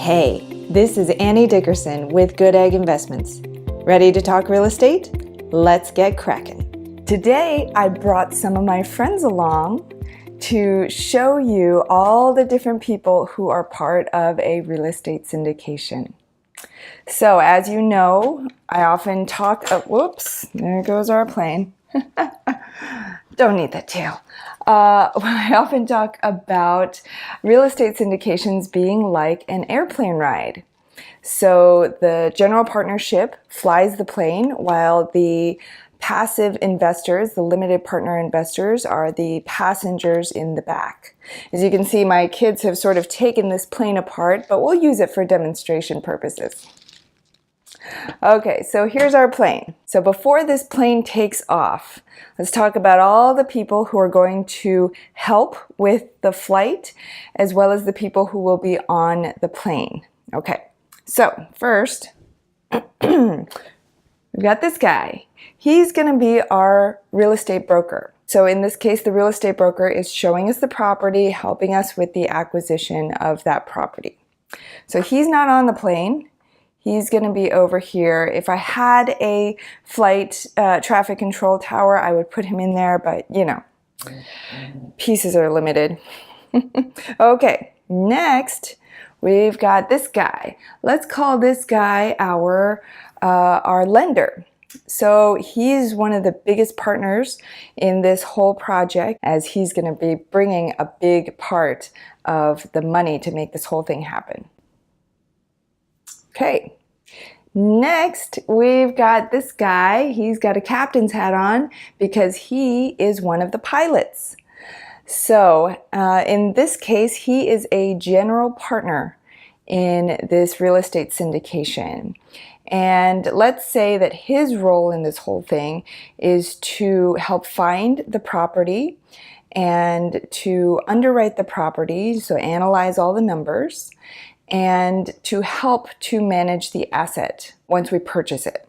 Hey, this is Annie Dickerson with Goodegg Investments. Ready to talk real estate? Let's get cracking. Today, I brought some of my friends along to show you all the different people who are part of a real estate syndication. So, as you know, I often talk, whoops, there goes our plane. Don't need that tail. I often talk about real estate syndications being like an airplane ride. So the general partnership flies the plane while the passive investors, the limited partner investors, are the passengers in the back. As you can see, my kids have sort of taken this plane apart, but we'll use it for demonstration purposes. Okay, so here's our plane. So before this plane takes off, let's talk about all the people who are going to help with the flight, as well as the people who will be on the plane. Okay, so first, we've got this guy. He's going to be our real estate broker. So in this case, the real estate broker is showing us the property, helping us with the acquisition of that property. So he's not on the plane. He's going to be over here. If I had a flight traffic control tower, I would put him in there, but you know, pieces are limited. Okay, next we've got this guy. Let's call this guy our lender. So he's one of the biggest partners in this whole project, as he's going to be bringing a big part of the money to make this whole thing happen. Okay, next we've got this guy. He's got a captain's hat on because he is one of the pilots. So in this case, he is a general partner in this real estate syndication. And let's say that his role in this whole thing is to help find the property and to underwrite the property, so analyze all the numbers, and to help to manage the asset once we purchase it.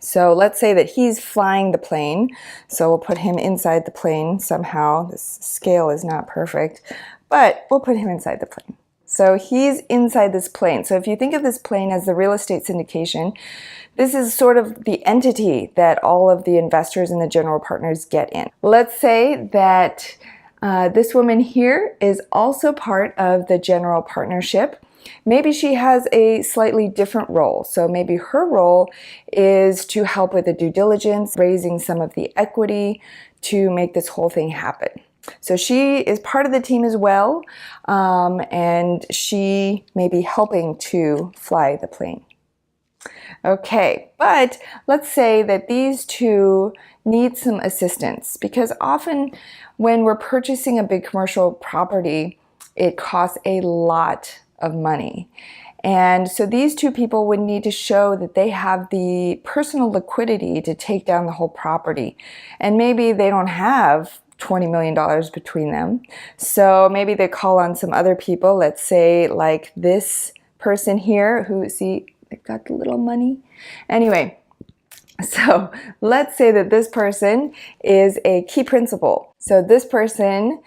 So let's say that he's flying the plane. So we'll put him inside the plane somehow. This scale is not perfect, but we'll put him inside the plane. So he's inside this plane. So if you think of this plane as the real estate syndication, this is sort of the entity that all of the investors and the general partners get in. Let's say that this woman here is also part of the general partnership. Maybe she has a slightly different role. So maybe her role is to help with the due diligence, raising some of the equity to make this whole thing happen. So she is part of the team as well, and she may be helping to fly the plane. Okay, but let's say that these two need some assistance, because often when we're purchasing a big commercial property, it costs a lot of money. And so these two people would need to show that they have the personal liquidity to take down the whole property. And maybe they don't have $20 million between them. So maybe they call on some other people, let's say like this person here who, see, they've got the little money. Anyway, so let's say that this person is a key principal. So this person,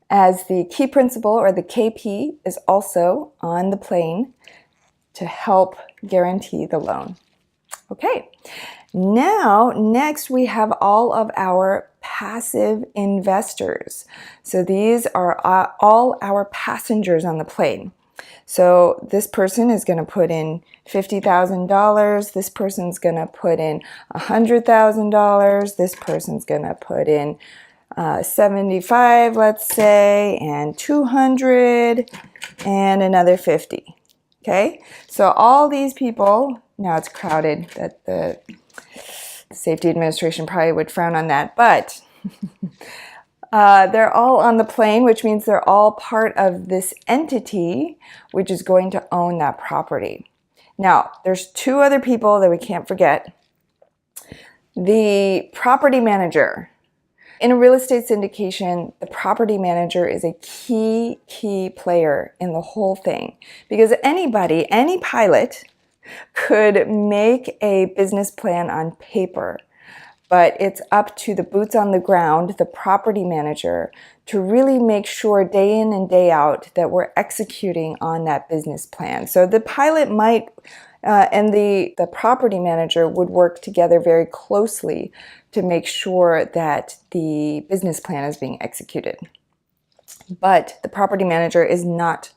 as the key principal or the KP, is also on the plane to help guarantee the loan. Okay, now next we have all of our passive investors. So these are all our passengers on the plane. So this person is going to put in $50,000. This person's going to put in $100,000. This person's going to put in 75, let's say, and 200, and another 50. Okay, so all these people, now it's crowded, that the safety administration probably would frown on that, but they're all on the plane, which means they're all part of this entity which is going to own that property. Now, there's two other people that we can't forget. The property manager. In a real estate syndication, the property manager is a key player in the whole thing, because anybody, any pilot, could make a business plan on paper, but it's up to the boots on the ground, the property manager, to really make sure day in and day out that we're executing on that business plan. So the pilot might and the property manager would work together very closely to make sure that the business plan is being executed. But the property manager is not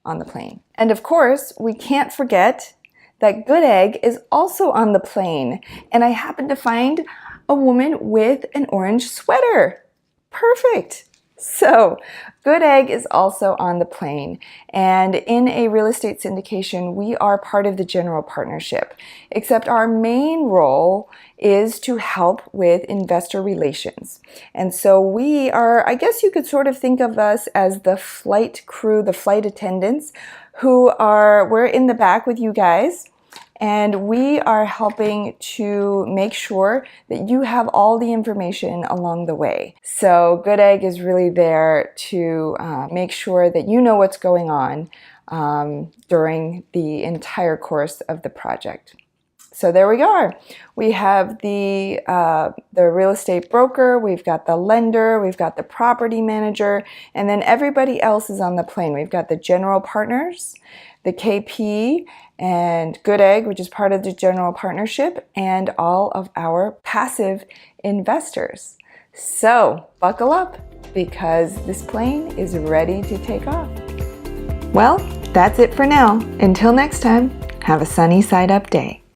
on the plane. And of course, we can't forget that Goodegg is also on the plane. And I happened to find a woman with an orange sweater. Perfect. So Goodegg is also on the plane, and in a real estate syndication, we are part of the general partnership, except our main role is to help with investor relations. And so we are, I guess you could sort of think of us as the flight crew, the flight attendants, we're in the back with you guys. And we are helping to make sure that you have all the information along the way. So Goodegg is really there to make sure that you know what's going on during the entire course of the project. So there we are. We have the real estate broker, we've got the lender, we've got the property manager, and then everybody else is on the plane. We've got the general partners, the KP, and Goodegg, which is part of the general partnership, and all of our passive investors. So buckle up, because this plane is ready to take off. Well, that's it for now. Until next time, have a sunny side up day.